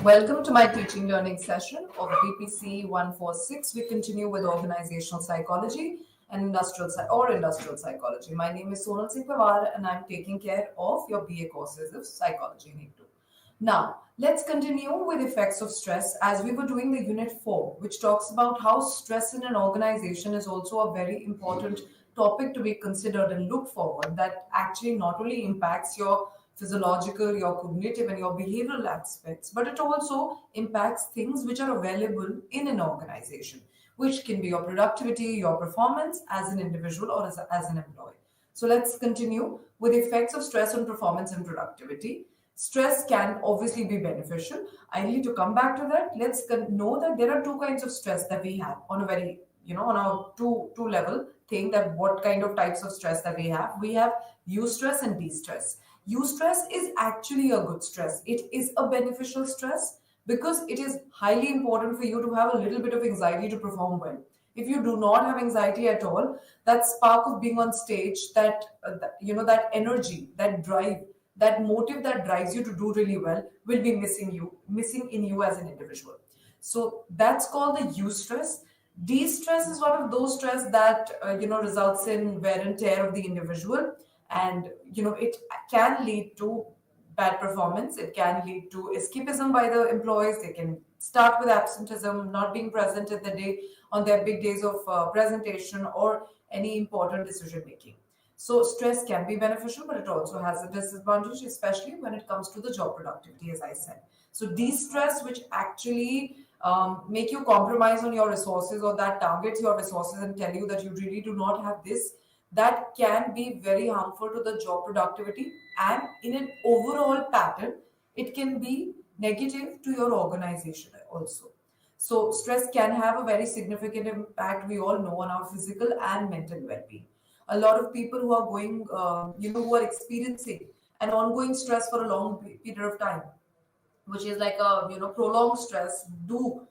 Welcome to my teaching learning session of BPC 146. We continue with organizational psychology and industrial psychology. My name is Sonal Singh and I'm taking care of your BA courses of psychology in E2. Now, let's continue with effects of stress as we were doing the unit 4, which talks about how stress in an organization is also a very important topic to be considered and look forward that actually not only impacts your physiological, your cognitive, and your behavioral aspects, but it also impacts things which are available in an organization, which can be your productivity, your performance as an individual or as an employee. So let's continue with effects of stress on performance and productivity. Stress can obviously be beneficial. I need to come back to that. Know that there are two kinds of stress that we have on a very, on our two level thing that what kind of types of stress that we have. We have eustress and de-stress. Eustress is actually a good stress. It is a beneficial stress because it is highly important for you to have a little bit of anxiety to perform well. If you do not have anxiety at all, that spark of being on stage, that energy, that drive, that motive that drives you to do really well will be missing in you as an individual. So that's called the eustress. De-stress is one of those stress that results in wear and tear of the individual, and it can lead to bad performance. It can lead to escapism by the employees. They can start with absenteeism, not being present at the day on their big days of presentation or any important decision making. So stress can be beneficial, but it also has a disadvantage, especially when it comes to the job productivity, as I said. So de-stress, which actually make you compromise on your resources or that targets your resources and tell you that you really do not have this, that can be very harmful to the job productivity, and in an overall pattern it can be negative to your organization also. So stress can have a very significant impact, we all know, on our physical and mental well-being. A lot of people who are going who are experiencing an ongoing stress for a long period of time, which is like a prolonged stress, do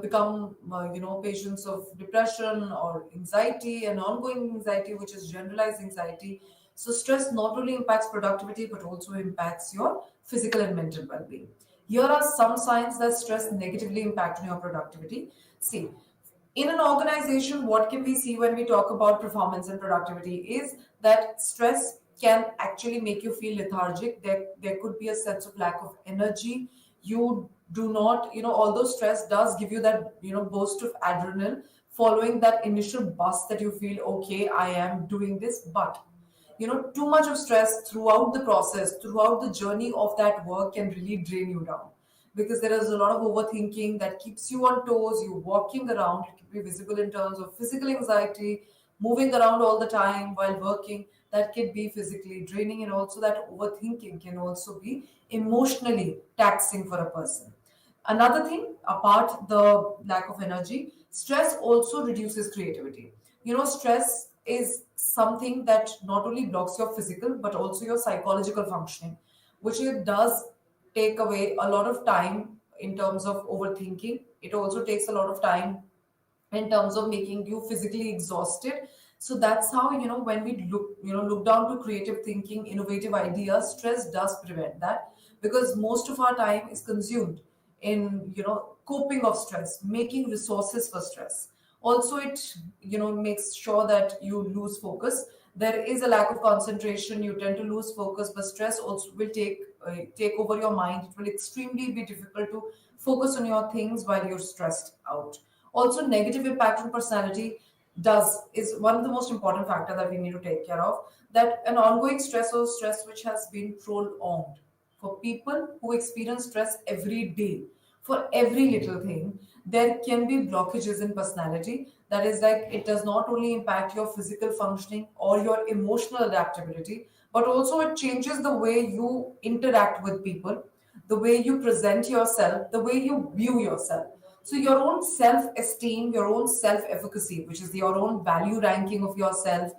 become patients of depression or anxiety and ongoing anxiety, which is generalized anxiety. So stress not only impacts productivity but also impacts your physical and mental well-being. Here are some signs that stress negatively impact on your productivity. See, in an organization, what can we see when we talk about performance and productivity is that stress can actually make you feel lethargic. There could be a sense of lack of energy. You do not, although stress does give you that, burst of adrenaline following that initial bust that you feel, okay, I am doing this, but too much of stress throughout the process, throughout the journey of that work can really drain you down, because there is a lot of overthinking that keeps you on toes. You walking around, it can be visible in terms of physical anxiety, moving around all the time while working. That can be physically draining, and also that overthinking can also be emotionally taxing for a person. Another thing, apart the lack of energy, stress also reduces creativity. Stress is something that not only blocks your physical but also your psychological functioning, which it does take away a lot of time in terms of overthinking. It also takes a lot of time in terms of making you physically exhausted. So that's how, when we look down to creative thinking, innovative ideas, stress does prevent that, because most of our time is consumed in coping of stress, making resources for stress. Also, it makes sure that you lose focus. There is a lack of concentration, you tend to lose focus, but stress also will take over your mind. It will extremely be difficult to focus on your things while you're stressed out. Also, negative impact on personality does is one of the most important factor that we need to take care of. That an ongoing stress or stress which has been prolonged, for people who experience stress every day for every little thing, there can be blockages in personality. That is, like, it does not only impact your physical functioning or your emotional adaptability, but also it changes the way you interact with people, the way you present yourself, the way you view yourself. So your own self-esteem, your own self-efficacy, which is your own value ranking of yourself,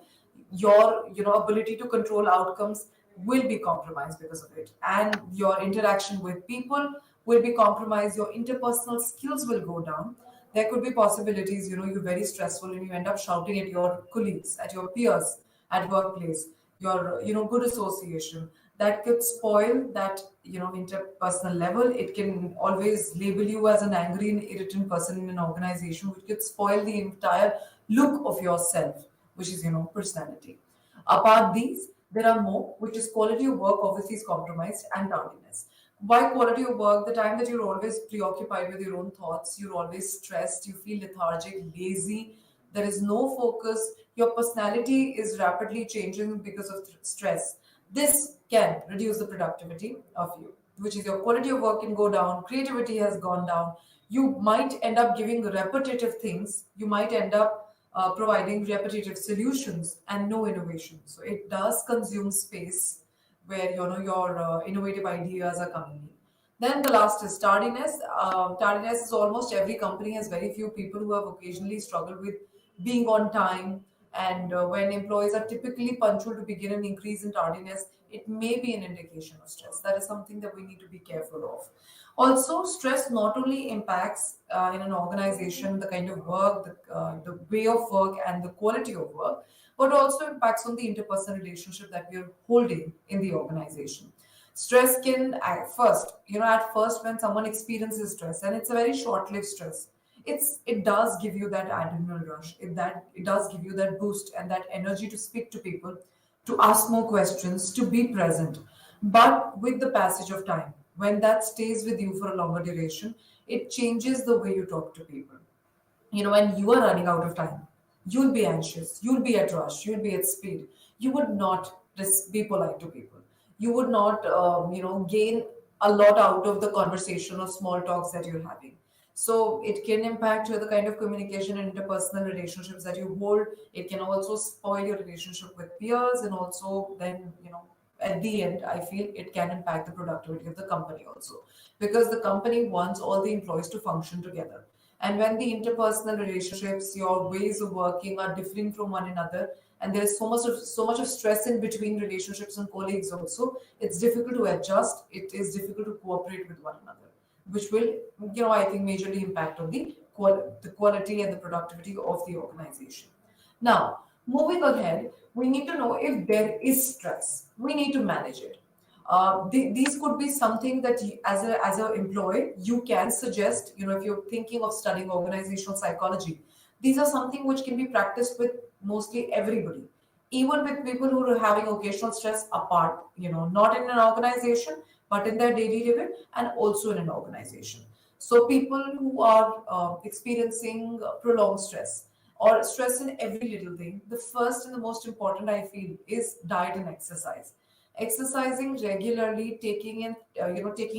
your ability to control outcomes will be compromised because of it, and your interaction with people will be compromised. Your interpersonal skills will go down. There could be possibilities, you're very stressful and you end up shouting at your colleagues, at your peers, at workplace. Your good association, that could spoil that interpersonal level. It can always label you as an angry and irritant person in an organization, which could spoil the entire look of yourself, which is personality. Apart these, there are more, which is quality of work obviously is compromised, and tardiness. Why quality of work? The time that you're always preoccupied with your own thoughts, you're always stressed, you feel lethargic, lazy, there is no focus, your personality is rapidly changing because of stress. This can reduce the productivity of you, which is your quality of work can go down, creativity has gone down. You might end up giving repetitive things, you might end up providing repetitive solutions and no innovation. So it does consume space where your innovative ideas are coming in. Then the last is tardiness. Tardiness is almost every company has very few people who have occasionally struggled with being on time. And when employees are typically punctual to begin an increase in tardiness, it may be an indication of stress. That is something that we need to be careful of. Also, stress not only impacts in an organization the kind of work, the way of work, and the quality of work, but also impacts on the interpersonal relationship that we are holding in the organization. Stress can at first when someone experiences stress, and it's a very short-lived stress, it does give you that adrenaline rush. It does give you that boost and that energy to speak to people, to ask more questions, to be present. But with the passage of time, when that stays with you for a longer duration, it changes the way you talk to people. When you are running out of time, you'll be anxious, you'll be at rush, you'll be at speed. You would not just be polite to people. You would not gain a lot out of the conversation or small talks that you're having. So it can impact the kind of communication and interpersonal relationships that you hold. It can also spoil your relationship with peers, and also then at the end, I feel it can impact the productivity of the company also, because the company wants all the employees to function together. And when the interpersonal relationships, your ways of working are different from one another, and there is so much of stress in between relationships and colleagues also, it's difficult to adjust. It is difficult to cooperate with one another, which will, I think, majorly impact on the quality and the productivity of the organization. Now, moving ahead, we need to know if there is stress. We need to manage it. These could be something that you, as a employee, you can suggest. If you're thinking of studying organizational psychology, these are something which can be practiced with mostly everybody, even with people who are having occasional stress apart. Not in an organization, but in their daily living, and also in an organization. So people who are experiencing prolonged stress or stress in every little thing, the first and the most important I feel is diet and exercise. Exercising regularly, taking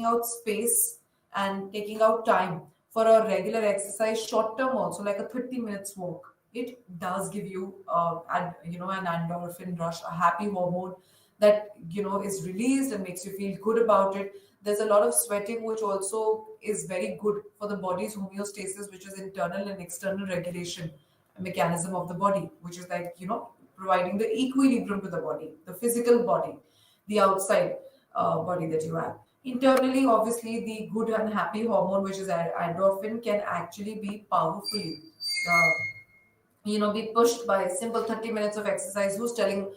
out space and taking out time for a regular exercise, short term also, like a 30 minutes walk, it does give you an endorphin rush, a happy hormone that is released and makes you feel good about it. There's a lot of sweating, which also is very good for the body's homeostasis, which is internal and external regulation mechanism of the body, which is like providing the equilibrium to the body, the physical body, the outside body that you have. Internally, obviously, the good and happy hormone, which is endorphin, can actually be powerfully uh, be pushed by simple 30 minutes of exercise. Who's telling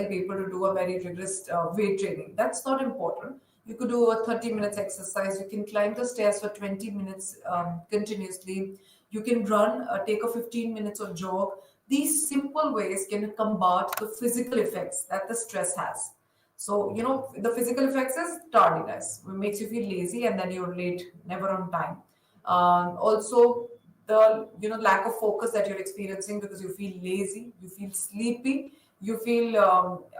people to do a very rigorous weight training? That's not important. You could do a 30 minutes exercise. You can climb the stairs for 20 minutes continuously. You can run, take a 15 minutes of jog. These simple ways can combat the physical effects that the stress has. So, the physical effects is tardiness. It makes you feel lazy and then you're late, never on time. Also, the lack of focus that you're experiencing because you feel lazy, you feel sleepy, you feel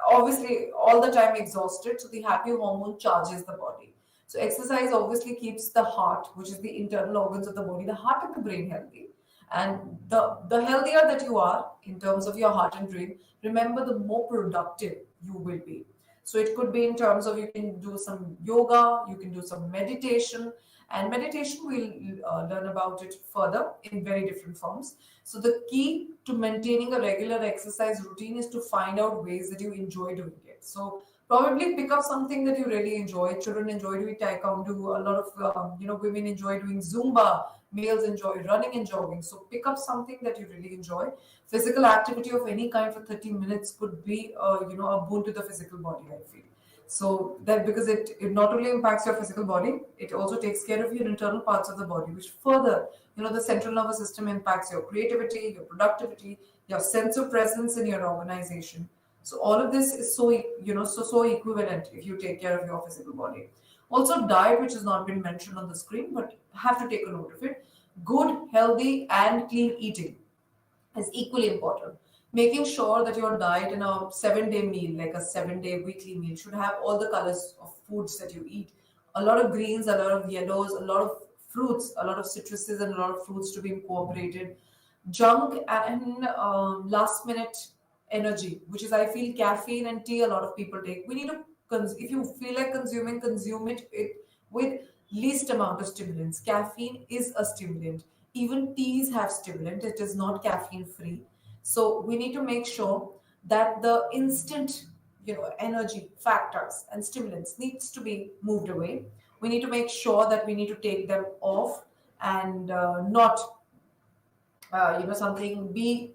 obviously all the time exhausted. So the happy hormone charges the body. So exercise obviously keeps the heart, which is the internal organs of the body, the heart and the brain healthy. And the healthier that you are in terms of your heart and brain, remember, the more productive you will be. So it could be in terms of, you can do some yoga, you can do some meditation, and meditation we'll learn about it further in very different forms. So the key to maintaining a regular exercise routine is to find out ways that you enjoy doing it. So probably pick up something that you really enjoy. Children enjoy doing taekwondo. A lot of women enjoy doing Zumba. Males enjoy running and jogging. So pick up something that you really enjoy. Physical activity of any kind for 30 minutes could be a boon to the physical body, I feel. So that because it not only impacts your physical body, it also takes care of your internal parts of the body, which further, the central nervous system impacts your creativity, your productivity, your sense of presence in your organization. So all of this is so equivalent if you take care of your physical body. Also, diet, which has not been mentioned on the screen, but have to take a note of it. Good, healthy, and clean eating is equally important. Making sure that your diet in a 7 day meal, like a 7 day weekly meal, should have all the colors of foods that you eat. A lot of greens, a lot of yellows, a lot of fruits, a lot of citruses, and a lot of fruits to be incorporated. Junk and last minute energy, which is I feel caffeine and tea a lot of people take. We need to, if you feel like consuming, consume it with least amount of stimulants. Caffeine is a stimulant. Even teas have stimulant. It is not caffeine free. So we need to make sure that the instant, energy factors and stimulants needs to be moved away. We need to make sure that we need to take them off and not something, be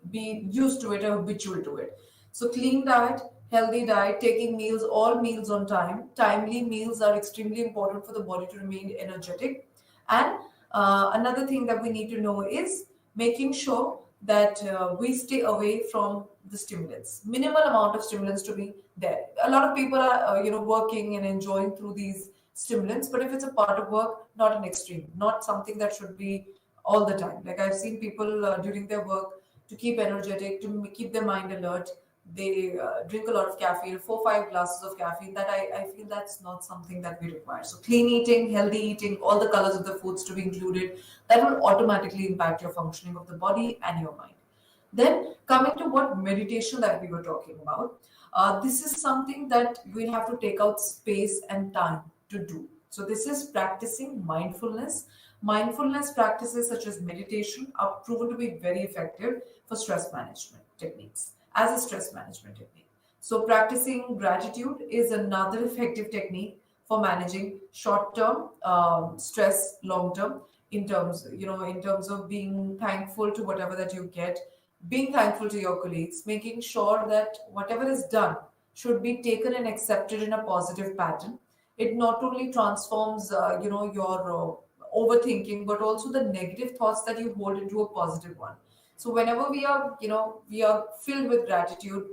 used to it or habitual to it. So clean diet, healthy diet, taking meals, all meals on time. Timely meals are extremely important for the body to remain energetic. And another thing that we need to know is making sure that we stay away from the stimulants. Minimal amount of stimulants to be there. A lot of people are working and enjoying through these stimulants, but if it's a part of work, not an extreme, not something that should be all the time. Like I've seen people during their work, to keep energetic, to keep their mind alert, they drink a lot of caffeine, 4 5 glasses of caffeine. That I feel that's not something that we require. So clean eating, healthy eating, all the colors of the foods to be included. That will automatically impact your functioning of the body and your mind. Then coming to what meditation that we were talking about, this is something that we have to take out space and time to do. So this is practicing mindfulness. Mindfulness practices such as meditation are proven to be very effective for stress management techniques as a stress management technique. So practicing gratitude is another effective technique for managing short-term stress, long-term, in terms of being thankful to whatever that you get, being thankful to your colleagues, making sure that whatever is done should be taken and accepted in a positive pattern. It not only transforms, your overthinking, but also the negative thoughts that you hold into a positive one. So whenever we are filled with gratitude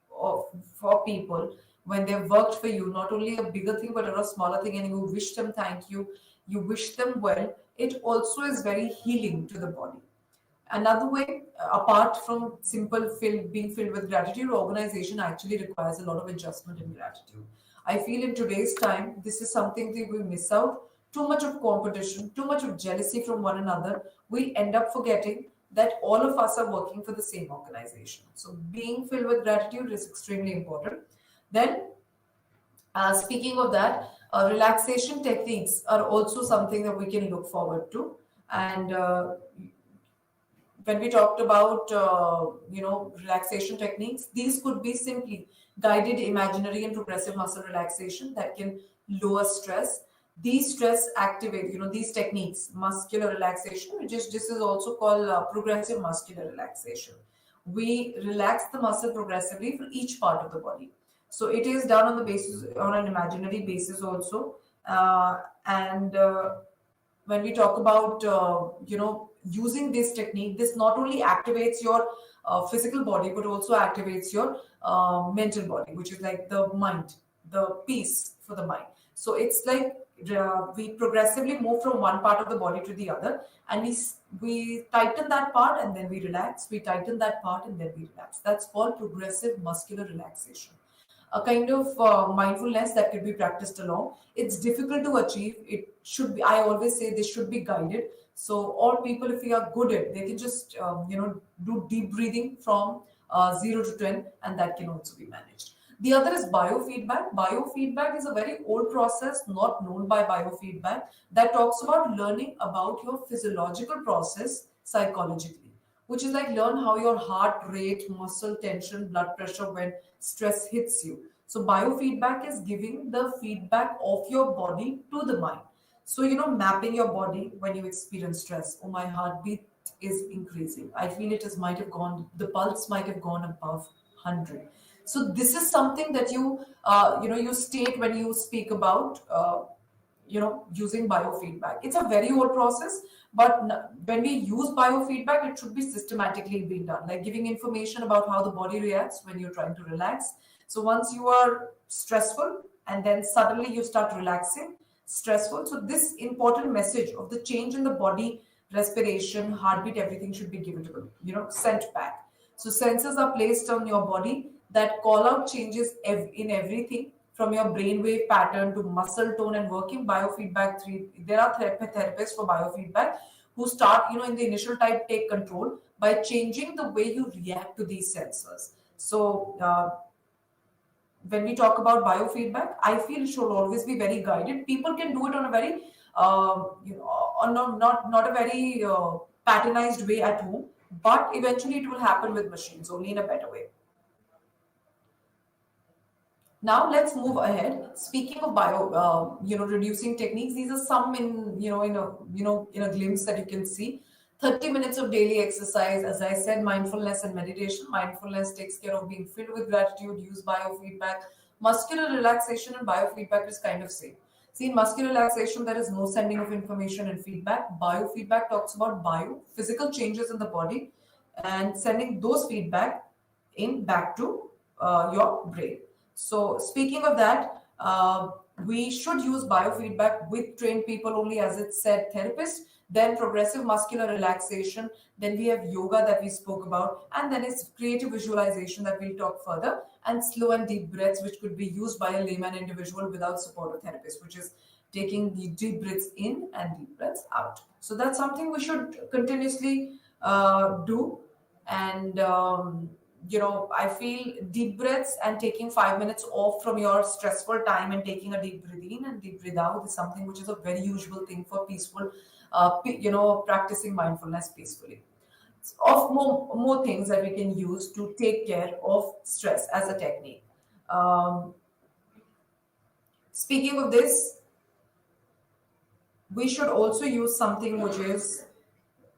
for people when they've worked for you, not only a bigger thing but a smaller thing, and you wish them thank you wish them well, it also is very healing to the body. Another way, apart from being filled with gratitude, organization actually requires a lot of adjustment in gratitude. I feel in today's time, this is something that we miss out. Too much of competition, too much of jealousy from one another. We end up forgetting that all of us are working for the same organization. So being filled with gratitude is extremely important. Then, speaking of that, relaxation techniques are also something that we can look forward to. And when we talked about relaxation techniques, these could be simply guided imaginary and progressive muscle relaxation that can lower stress. These stress activate, these techniques, muscular relaxation, which is this is also called progressive muscular relaxation. We relax the muscle progressively for each part of the body. So it is done on an imaginary basis also. And when we talk about using this technique, this not only activates your physical body but also activates your mental body, which is like the mind, the peace for the mind. So it's like we progressively move from one part of the body to the other, and we tighten that part and then we relax, we tighten that part and then we relax. That's called progressive muscular relaxation, a kind of mindfulness that could be practiced along. It's difficult to achieve. It should be, I always say, this should be guided. So all people, if we are good at, they can just do deep breathing from 0 to 10, and that can also be managed. The other is biofeedback. Biofeedback is a very old process, not known by biofeedback, that talks about learning about your physiological process psychologically, which is like learn how your heart rate, muscle tension, blood pressure when stress hits you. So biofeedback is giving the feedback of your body to the mind. So, mapping your body when you experience stress. Oh, my heartbeat is increasing. I feel it might have gone, the pulse might have gone above 100. So this is something that you state when you speak about using biofeedback. It's a very old process, but when we use biofeedback, it should be systematically being done, like giving information about how the body reacts when you're trying to relax. So once you are stressful and then suddenly you start relaxing, stressful, so this important message of the change in the body, respiration, heartbeat, everything should be given to them, sent back. So sensors are placed on your body that call out changes in everything from your brainwave pattern to muscle tone and working biofeedback. There are therapists for biofeedback who start, in the initial type, take control by changing the way you react to these sensors. So when we talk about biofeedback, I feel it should always be very guided. People can do it on a very, on not a very patternized way at home, but eventually it will happen with machines only in a better way. Now let's move ahead. Speaking of reducing techniques, these are some in a glimpse that you can see. 30 minutes of daily exercise, as I said, mindfulness and meditation. Mindfulness takes care of being filled with gratitude, use biofeedback. Muscular relaxation and biofeedback is kind of same. See, in muscular relaxation, there is no sending of information and feedback. Biofeedback talks about physical changes in the body and sending those feedback in back to your brain. So, speaking of that, we should use biofeedback with trained people only, as it said, therapists, then progressive muscular relaxation, then we have yoga that we spoke about, and then it's creative visualization that we'll talk further, and slow and deep breaths, which could be used by a layman individual without support of therapist, which is taking the deep breaths in and deep breaths out. So that's something we should continuously do. And I feel deep breaths and taking 5 minutes off from your stressful time and taking a deep breath in and deep breath out is something which is a very usual thing for peaceful, practicing mindfulness peacefully. Of more things that we can use to take care of stress as a technique. Um, Speaking of this, we should also use something which is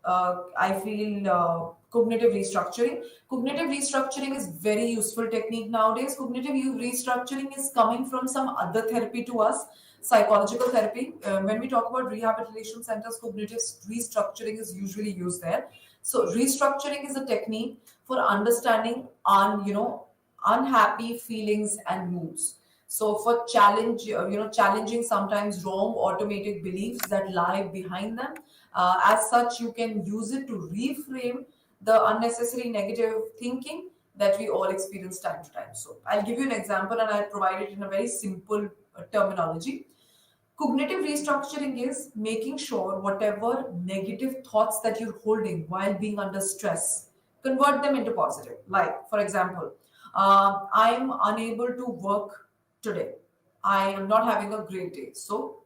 I feel cognitive restructuring. Cognitive restructuring is very useful technique nowadays. Cognitive restructuring is coming from some other therapy to us, psychological therapy. When we talk about rehabilitation centers, cognitive restructuring is usually used there. So restructuring is a technique for understanding unhappy feelings and moods. So for challenging sometimes wrong automated beliefs that lie behind them. As such, you can use it to reframe the unnecessary negative thinking that we all experience time to time. So I'll give you an example and I'll provide it in a very simple terminology. Cognitive restructuring is making sure whatever negative thoughts that you're holding while being under stress, convert them into positive. Like, for example, I'm unable to work today. I am not having a great day. So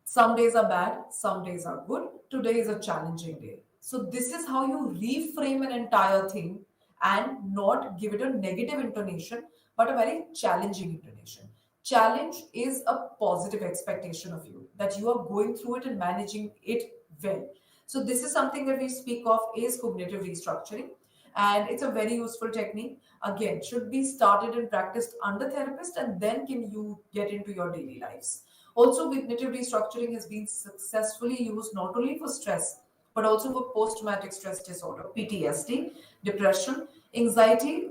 some days are bad, some days are good. Today is a challenging day. So, this is how you reframe an entire thing and not give it a negative intonation, but a very challenging intonation. Challenge is a positive expectation of you that you are going through it and managing it well. So, this is something that we speak of is cognitive restructuring, and it's a very useful technique. Again, should be started and practiced under therapist, and then can you get into your daily lives. Also, cognitive restructuring has been successfully used not only for stress, but also for post-traumatic stress disorder, PTSD, depression, anxiety,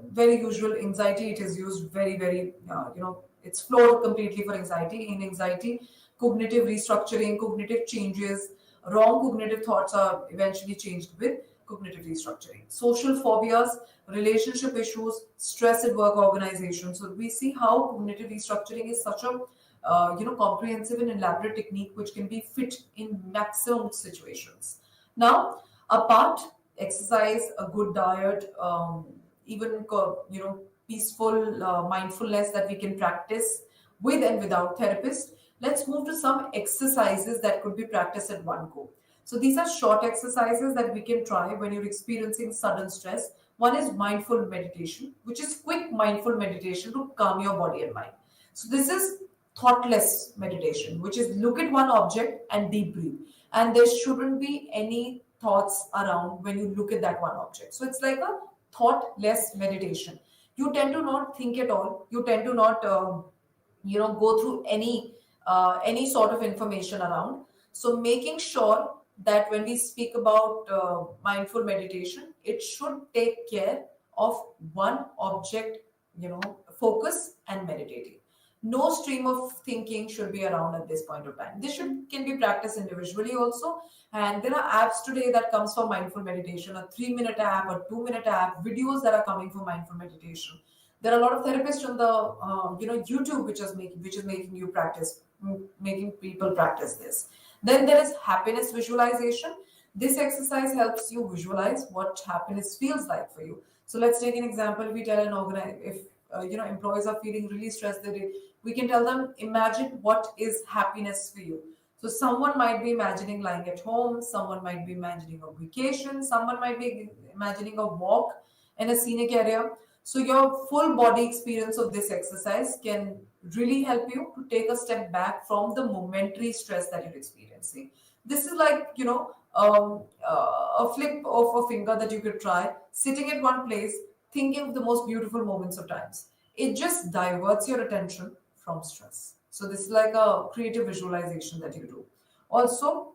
very usual anxiety. It is used it's floored completely for anxiety. In anxiety, cognitive restructuring, cognitive changes, wrong cognitive thoughts are eventually changed with cognitive restructuring. Social phobias, relationship issues, stress at work, organization. So we see how cognitive restructuring is such a comprehensive and elaborate technique which can be fit in maximum situations. Now, apart exercise, a good diet, even peaceful mindfulness that we can practice with and without therapist. Let's move to some exercises that could be practiced at one go. So these are short exercises that we can try when you're experiencing sudden stress. One is mindful meditation, which is quick mindful meditation to calm your body and mind. So this is thoughtless meditation, which is look at one object and deep breathe. And there shouldn't be any thoughts around when you look at that one object. So it's like a thoughtless meditation. You tend to not think at all. You tend to not go through any sort of information around. So making sure that when we speak about mindful meditation, it should take care of one object, focus and meditating. No stream of thinking should be around at this point of time. This should can be practiced individually also. And there are apps today that comes for mindful meditation, a 3-minute app, a 2-minute app, videos that are coming for mindful meditation. There are a lot of therapists on the YouTube which is making you practice, making people practice this. Then there is happiness visualization. This exercise helps you visualize what happiness feels like for you. So let's take an example. We tell an organize if employees are feeling really stressed, we can tell them, imagine what is happiness for you. So someone might be imagining lying at home, someone might be imagining a vacation, someone might be imagining a walk in a scenic area. So your full body experience of this exercise can really help you to take a step back from the momentary stress that you're experiencing. This is like, a flip of a finger that you could try, sitting at one place, thinking of the most beautiful moments of times. It just diverts your attention from stress. So this is like a creative visualization that you do. Also,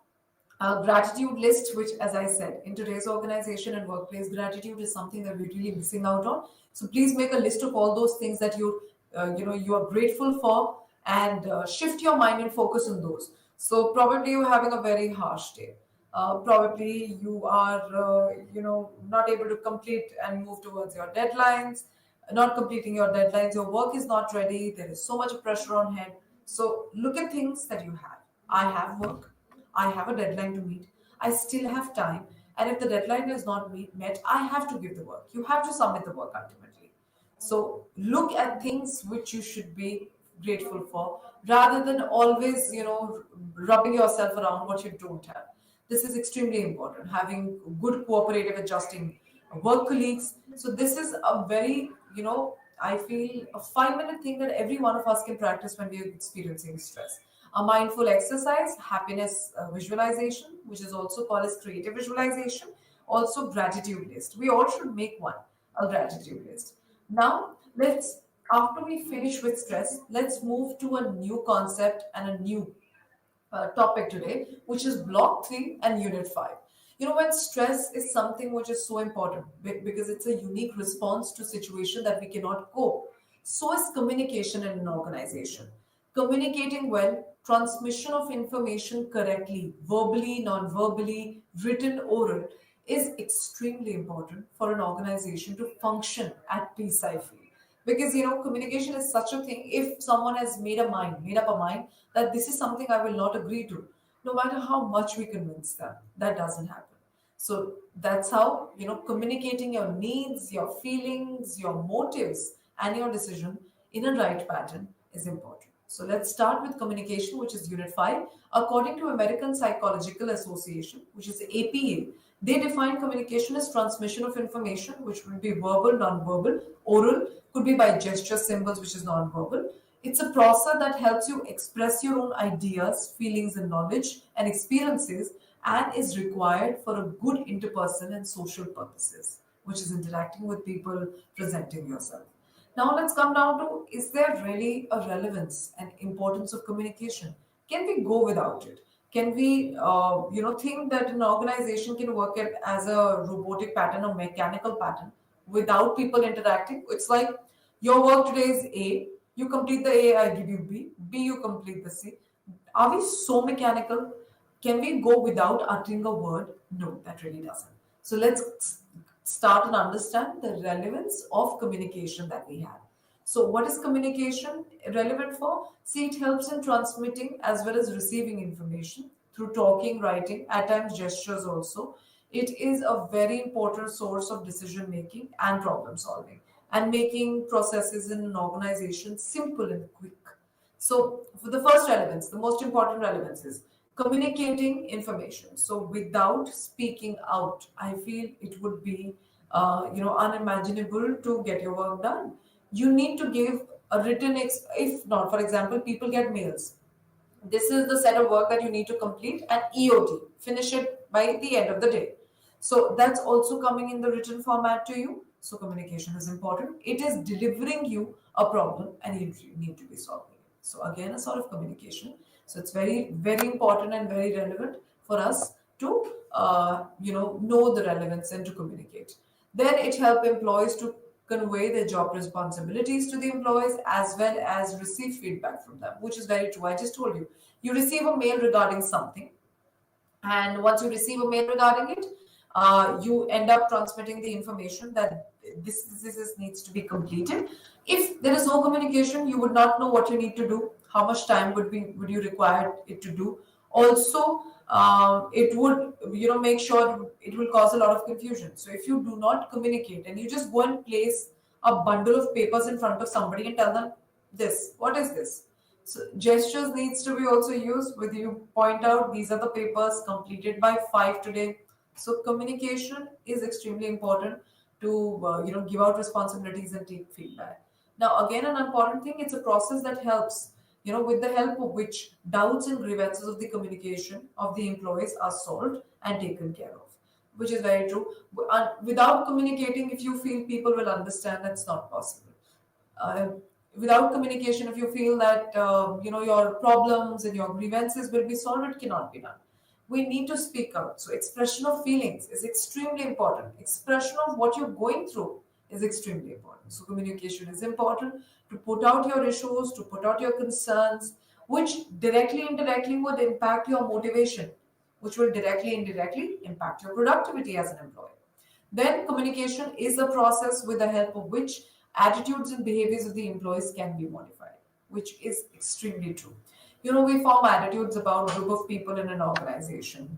a gratitude list, which, as I said, in today's organization and workplace, gratitude is something that we're really missing out on. So please make a list of all those things that you are grateful for, and shift your mind and focus on those. So probably you're having a very harsh day. Probably you are, not able to complete and move towards your deadlines. Not completing your deadlines, your work is not ready. There is so much pressure on head. So look at things that you have. I have work. I have a deadline to meet. I still have time. And if the deadline is not met, I have to give the work. You have to submit the work ultimately. So look at things which you should be grateful for rather than always, rubbing yourself around what you don't have. This is extremely important. Having good cooperative adjusting work colleagues. So this is a very, I feel a 5-minute thing that every one of us can practice when we are experiencing stress. A mindful exercise, happiness visualization, which is also called as creative visualization, also gratitude list. We all should make one, a gratitude list. Now, after we finish with stress, let's move to a new concept and a new topic today, which is block 3 and unit 5. When stress is something which is so important because it's a unique response to situation that we cannot cope. So is communication in an organization. Communicating well, transmission of information correctly, verbally, non-verbally, written, oral, is extremely important for an organization to function at peace, I feel. Because communication is such a thing. If someone has made up a mind that this is something I will not agree to, no matter how much we convince them, that doesn't happen. So that's how, communicating your needs, your feelings, your motives, and your decision in a right pattern is important. So let's start with communication, which is unit 5. According to American Psychological Association, which is APA, they define communication as transmission of information, which will be verbal, non-verbal, oral, could be by gesture, symbols, which is non-verbal. It's a process that helps you express your own ideas, feelings, and knowledge and experiences, and is required for a good interpersonal and social purposes, which is interacting with people, presenting yourself. Now let's come down to, is there really a relevance and importance of communication? Can we go without it? Can we, think that an organization can work it as a robotic pattern or mechanical pattern without people interacting? It's like your work today is A, you complete the A, I give you B, B, you complete the C. Are we so mechanical? Can we go without uttering a word? No, that really doesn't. So let's start and understand the relevance of communication that we have. So, what is communication relevant for? See, it helps in transmitting as well as receiving information through talking, writing, at times gestures also. It is a very important source of decision making and problem solving, and making processes in an organization simple and quick. So, for the first relevance, the most important relevance is communicating information. So, without speaking out, I feel it would be, unimaginable to get your work done. You need to give a written, if not, for example, people get mails. This is the set of work that you need to complete and EOT, finish it by the end of the day. So that's also coming in the written format to you. So communication is important. It is delivering you a problem and you need to be solving it. So again, a sort of communication. So it's very, very important and very relevant for us to, know the relevance and to communicate. Then it helps employees to convey their job responsibilities to the employees as well as receive feedback from them, which is very true. I just told you, you receive a mail regarding something, and once you receive a mail regarding it, you end up transmitting the information that this needs to be completed. If there is no communication, you would not know what you need to do, how much time would you require it to do. Also, it would, make sure it will cause a lot of confusion. So if you do not communicate and you just go and place a bundle of papers in front of somebody and tell them, this, what is this? So gestures needs to be also used. With you point out these are the papers completed by 5 today. So communication is extremely important to give out responsibilities and take feedback. Now again, an important thing, it's a process that helps, with the help of which doubts and grievances of the communication of the employees are solved and taken care of, which is very true. Without communicating, if you feel people will understand, that's not possible. uh, Without communication, if you feel that your problems and your grievances will be solved, it cannot be done. We need to speak out. So expression of feelings is extremely important. Expression of what you're going through is extremely important. So communication is important to put out your issues, to put out your concerns, which directly indirectly would impact your motivation, which will directly indirectly impact your productivity as an employee. Then communication is a process with the help of which attitudes and behaviors of the employees can be modified, which is extremely true. We form attitudes about group of people in an organization.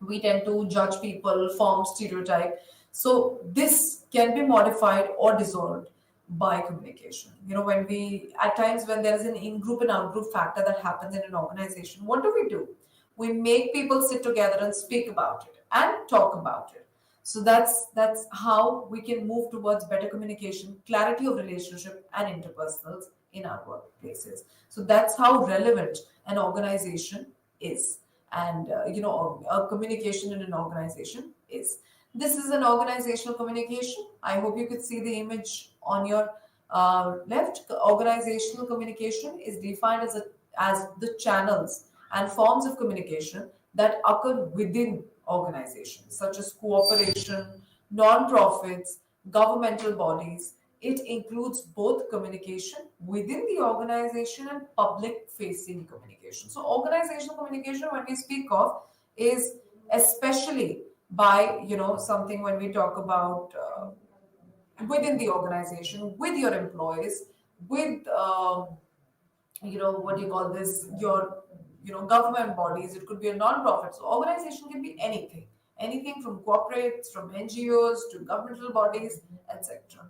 We tend to judge people, form stereotype. So this can be modified or dissolved by communication. When we, at times when there is an in-group and out-group factor that happens in an organization, what do? We make people sit together and speak about it and talk about it. So that's how we can move towards better communication, clarity of relationship and interpersonals in our workplaces. So that's how relevant an organization is, and a communication in an organization is. This is an organizational communication. I hope you could see the image on your left. Organizational communication is defined as the channels and forms of communication that occur within organizations, such as cooperation, non-profits, governmental bodies. It includes both communication within the organization and public facing communication. So, organizational communication, when we speak of, is especially by, something when we talk about within the organization, with your employees, with what do you call this, your government bodies. It could be a non-profit. So organization can be anything from corporates, from NGOs to governmental bodies, etc.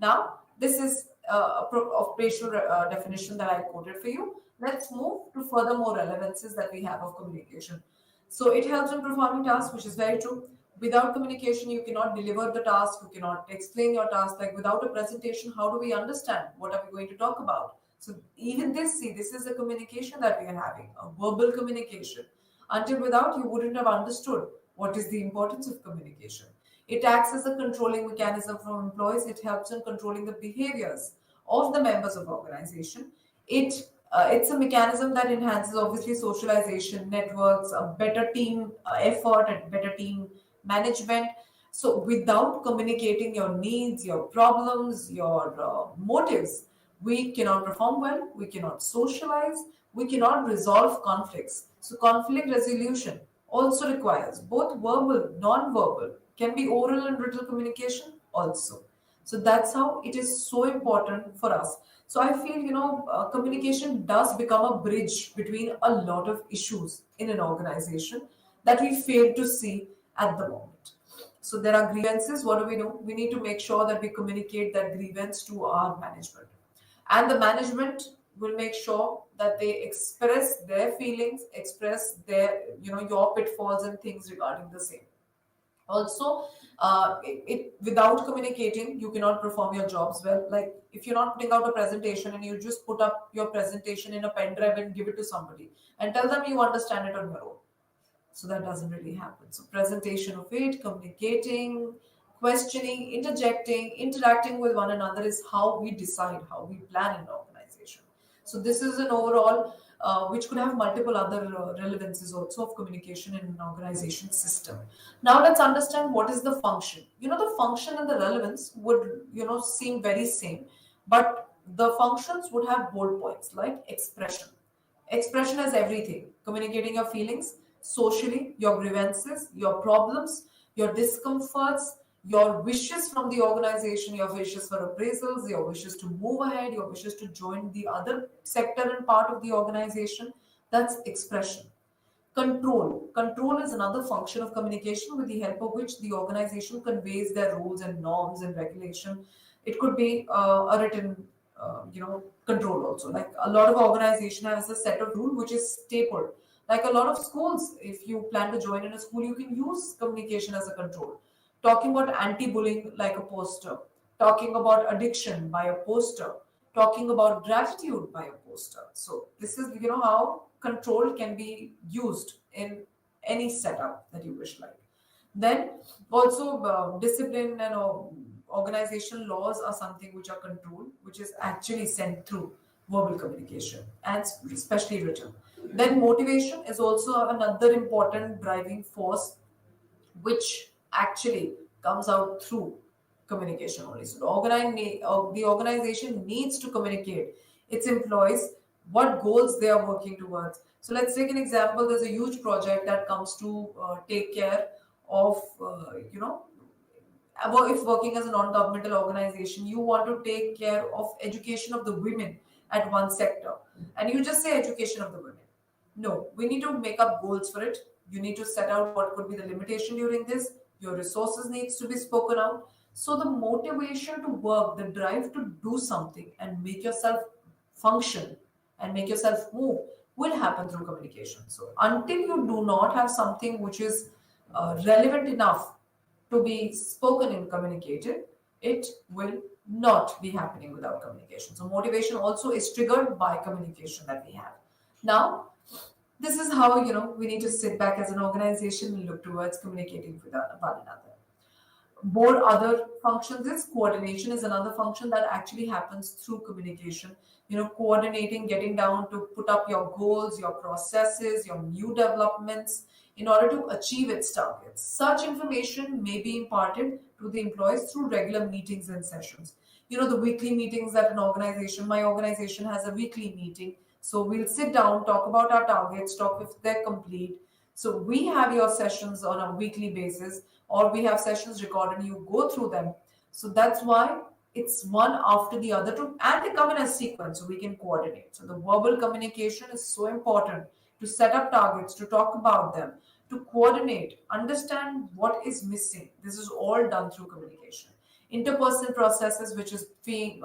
Now this is operational definition that I quoted for you. Let's move to further more relevances that we have of communication. So it helps in performing tasks, which is very true. Without communication, you cannot deliver the task, you cannot explain your task. Like without a presentation, how do we understand what are we going to talk about? So even this, see, this is a communication that we are having, a verbal communication. Until without, you wouldn't have understood what is the importance of communication. It acts as a controlling mechanism for employees. It helps in controlling the behaviors of the members of organization. It's a mechanism that enhances obviously socialization, networks, a better team effort, and better team management. So without communicating your needs, your problems, your motives, we cannot perform well, we cannot socialize, we cannot resolve conflicts. So conflict resolution also requires both verbal, non-verbal, can be oral and written communication also. So that's how it is so important for us. So I feel, communication does become a bridge between a lot of issues in an organization that we fail to see at the moment. So there are grievances. What do we do? We need to make sure that we communicate that grievance to our management. And the management will make sure that they express their feelings, express their, your pitfalls and things regarding the same. Also, without communicating, you cannot perform your jobs well. Like if you're not putting out a presentation and you just put up your presentation in a pen drive and give it to somebody and tell them you understand it on your own. So that doesn't really happen. So presentation of it, communicating, questioning, interjecting, interacting with one another is how we decide, how we plan an organization. So this is an overall, which could have multiple other relevances also of communication in an organization system. Now let's understand what is the function. The function and the relevance would, seem very same, but the functions would have bold points like expression. Expression is everything. Communicating your feelings socially, your grievances, your problems, your discomforts, your wishes from the organization, your wishes for appraisals, your wishes to move ahead, your wishes to join the other sector and part of the organization. That's expression. Control. Control is another function of communication with the help of which the organization conveys their rules and norms and regulation. It could be a written, control also. Like a lot of organization has a set of rule which is stapled. Like a lot of schools, if you plan to join in a school, you can use communication as a control. Talking about anti-bullying like a poster, talking about addiction by a poster, talking about gratitude by a poster. So this is how control can be used in any setup that you wish like. Then also discipline and organizational laws are something which are controlled, which is actually sent through verbal communication and especially written. Then motivation is also another important driving force which actually comes out through communication only. So the organization needs to communicate its employees what goals they are working towards. So let's take an example. There's a huge project that comes to take care of, if working as a non-governmental organization, you want to take care of education of the women at one sector, and you just say education of the women. No, we need to make up goals for it. You need to set out what could be the limitation during this. Your resources needs to be spoken out. So the motivation to work, the drive to do something and make yourself function and make yourself move will happen through communication. So until you do not have something which is relevant enough to be spoken and communicated, it will not be happening without communication. So motivation also is triggered by communication that we have. Now, this is how we need to sit back as an organization and look towards communicating with one another. More other functions is coordination is another function that actually happens through communication. Coordinating, getting down to put up your goals, your processes, your new developments in order to achieve its targets. Such information may be imparted to the employees through regular meetings and sessions. The weekly meetings that an organization, my organization has a weekly meeting. So we'll sit down, talk about our targets, talk if they're complete. So we have your sessions on a weekly basis, or we have sessions recorded, you go through them. So that's why it's one after the other to, and they come in a sequence so we can coordinate. So the verbal communication is so important to set up targets, to talk about them, to coordinate, understand what is missing. This is all done through communication. Interpersonal processes, which is being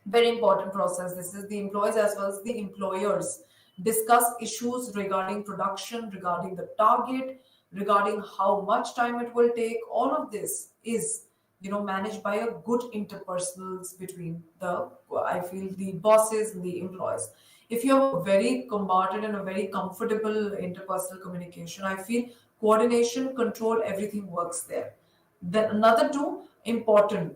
very important process. This is the employees as well as the employers discuss issues regarding production, regarding the target, regarding how much time it will take. All of this is managed by a good interpersonals between the, I feel, the bosses and the employees. If you have a very combated and a very comfortable interpersonal communication, I feel coordination, control, everything works there. Then another two important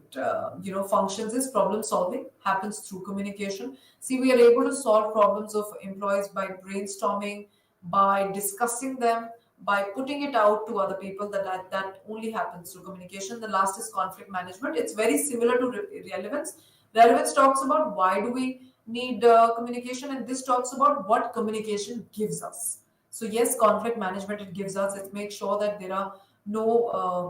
functions is problem solving happens through communication. See, we are able to solve problems of employees by brainstorming, by discussing them, by putting it out to other people. That only happens through communication. The last is conflict management. It's very similar to relevance. Relevance talks about why do we need communication, and this talks about what communication gives us. So yes, conflict management it gives us. It makes sure that there are no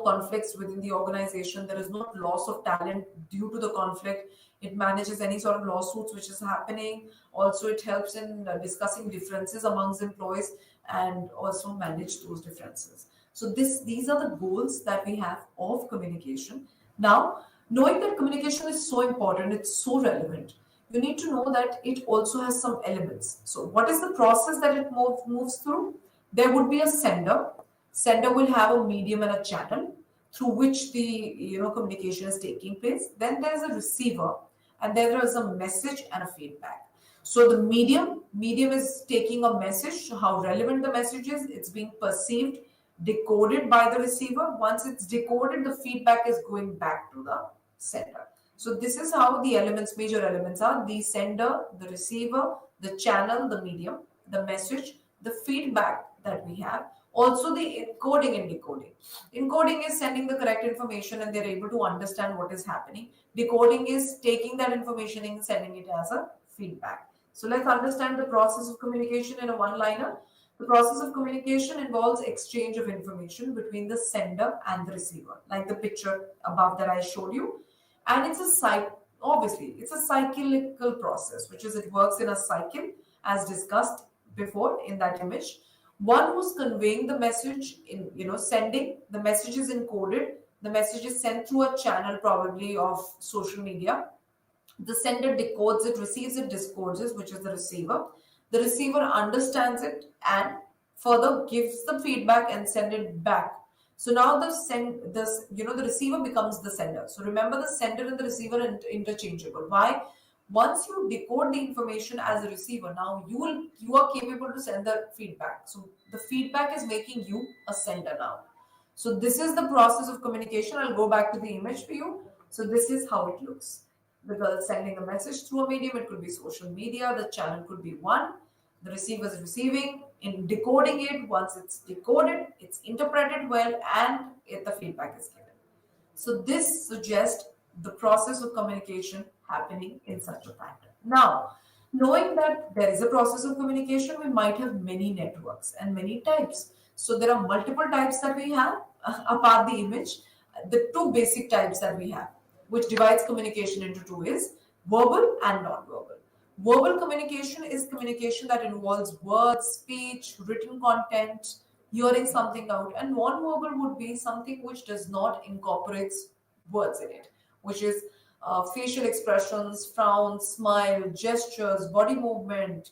conflicts within the organization. There is no loss of talent due to the conflict. It manages any sort of lawsuits which is happening. Also, it helps in discussing differences amongst employees and also manage those differences. So these are the goals that we have of communication. Now, knowing that communication is so important, it's so relevant, you need to know that it also has some elements. So what is the process that it moves through? There would be a sender. Sender will have a medium and a channel through which the communication is taking place. Then there is a receiver, and then there is a message and a feedback. So the medium is taking a message, how relevant the message is, it's being perceived decoded by the receiver. Once it's decoded, the feedback is going back to the sender. So this is how the elements, major elements are: the sender, the receiver, the channel, the medium, the message, the feedback that we have, also the encoding and decoding. Encoding is sending the correct information and they're able to understand what is happening. Decoding is taking that information and sending it as a feedback. So let's understand the process of communication in a one-liner. The process of communication involves exchange of information between the sender and the receiver, like the picture above that I showed you. And it's a obviously it's a cyclical process, which is it works in a cycle, as discussed before in that image. One who's conveying the message, in sending the message is encoded. The message is sent through a channel, probably of social media. The sender decodes it, receives it, discodes it, which is the receiver. The receiver understands it and further gives the feedback and send it back. So now the receiver becomes the sender. So remember, the sender and the receiver are interchangeable. Why? Once you decode the information as a receiver, now you are capable to send the feedback. So the feedback is making you a sender now. So this is the process of communication. I'll go back to the image for you. So this is how it looks. The girl is sending a message through a medium. It could be social media. The channel could be one. The receiver is receiving, in decoding it. Once it's decoded, it's interpreted well, and the feedback is given. So this suggests the process of communication happening in such a pattern. Now, knowing that there is a process of communication, we might have many networks and many types. So there are multiple types that we have apart the image. The two basic types that we have, which divides communication into two, is verbal and non-verbal. Verbal communication is communication that involves words, speech, written content, hearing something out, and non-verbal would be something which does not incorporate words in it, which is facial expressions, frowns, smile, gestures, body movement,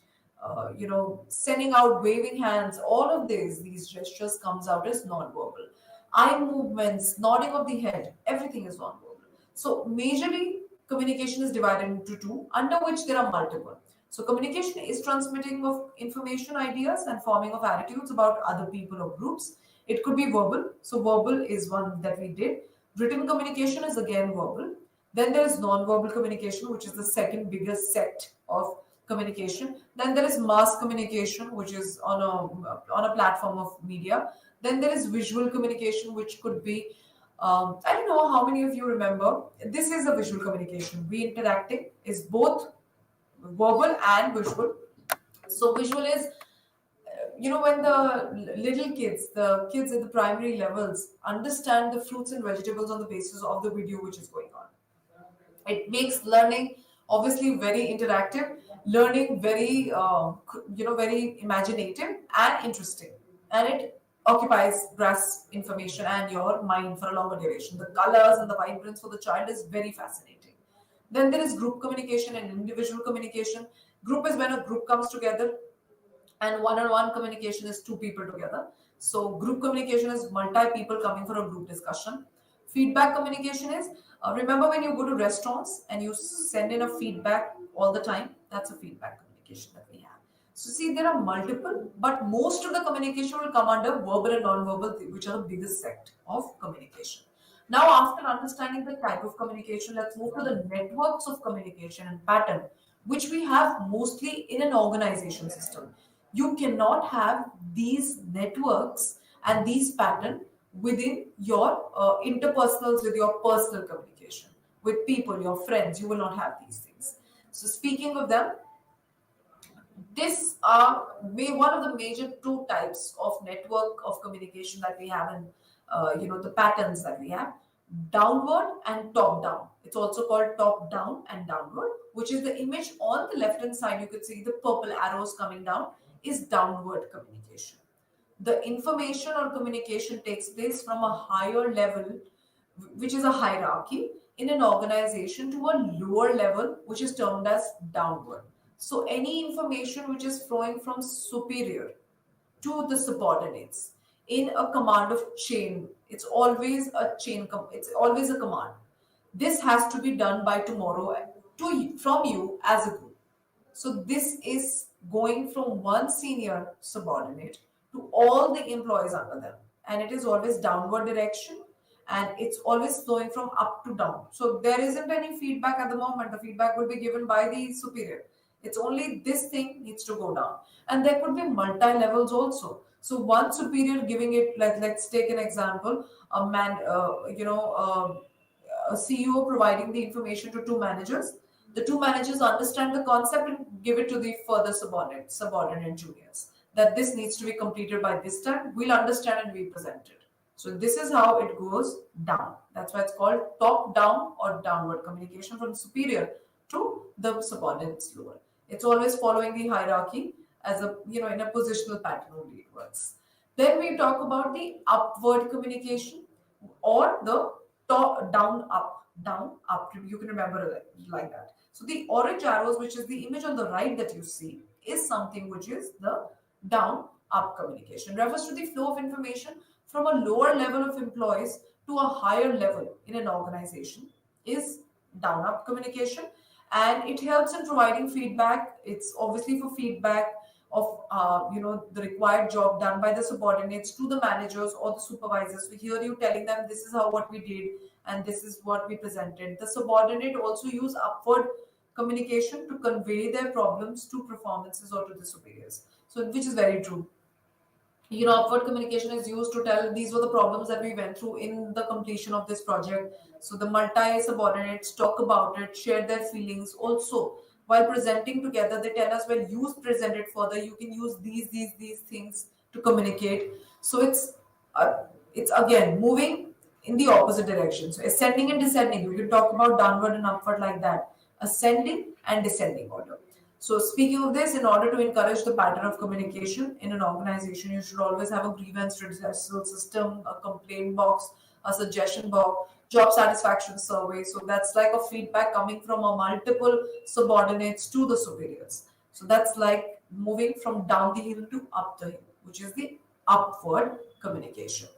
sending out, waving hands. All of these gestures comes out as non-verbal. Eye movements, nodding of the head, everything is non-verbal. So majorly communication is divided into two, under which there are multiple. So communication is transmitting of information, ideas, and forming of attitudes about other people or groups. It could be verbal. So verbal is one that we did. Written communication is again verbal. Then there is non-verbal communication, which is the second biggest set of communication. Then there is mass communication, which is on a platform of media. Then there is visual communication, which could be I don't know how many of you remember. This is a visual communication. We interacting is both verbal and visual. So visual is, when the little kids, the kids at the primary levels understand the fruits and vegetables on the basis of the video which is going on. It makes learning obviously very interactive, learning very, very imaginative and interesting. And it occupies grasp information and your mind for a longer duration. The colors and the vibrance for the child is very fascinating. Then there is group communication and individual communication. Group is when a group comes together, and one-on-one communication is two people together. So group communication is multi-people coming for a group discussion. Feedback communication is, remember when you go to restaurants and you send in a feedback all the time? That's a feedback communication that we have. So see, there are multiple, but most of the communication will come under verbal and non-verbal, which are the biggest set of communication. Now, after understanding the type of communication, let's move to the networks of communication and pattern, which we have mostly in an organization system. You cannot have these networks and these pattern within your interpersonals, with your personal communication with people, your friends. You will not have these things. So speaking of them, this are one of the major two types of network of communication that we have, and the patterns that we have: downward and top down. It's also called top down and downward, which is the image on the left hand side. You could see the purple arrows coming down is downward communication. The information or communication takes place from a higher level, which is a hierarchy in an organization, to a lower level, which is termed as downward. So any information which is flowing from superior to the subordinates in a command of chain, it's always a chain, it's always a command. This has to be done by tomorrow from you as a group. So this is going from one senior subordinate to all the employees under them. and it is always downward direction, and it's always flowing from up to down. So there isn't any feedback at the moment. The feedback will be given by the superior. It's only this thing needs to go down. And there could be multi levels also. So one superior giving it, let's take an example, a man, a CEO providing the information to two managers. The two managers understand the concept and give it to the further subordinate juniors. That this needs to be completed by this time. We'll understand and we present it. So this is how it goes down. That's why it's called top down or downward communication from superior to the subordinates lower. It's always following the hierarchy as a in a positional pattern only it works. Then we talk about the upward communication or the top down up. You can remember it like that. So the orange arrows, which is the image on the right that you see, is something which is the down up communication. Refers to the flow of information from a lower level of employees to a higher level in an organization is down up communication, and it helps in providing feedback. It's obviously for feedback of the required job done by the subordinates to the managers or the supervisors. We hear you telling them this is how what we did and this is what we presented. The subordinate also use upward communication to convey their problems to performances or to the superiors. So which is very true. Upward communication is used to tell these were the problems that we went through in the completion of this project. So the multi subordinates talk about it, share their feelings. Also, while presenting together, they tell us, well, you present it further, you can use these things to communicate. So it's again moving in the opposite direction. So ascending and descending, we can talk about downward and upward like that. Ascending and descending order. So speaking of this, in order to encourage the pattern of communication in an organization, you should always have a grievance redressal system, a complaint box, a suggestion box, job satisfaction survey. So that's like a feedback coming from a multiple subordinates to the superiors. So that's like moving from down the hill to up the hill, which is the upward communication,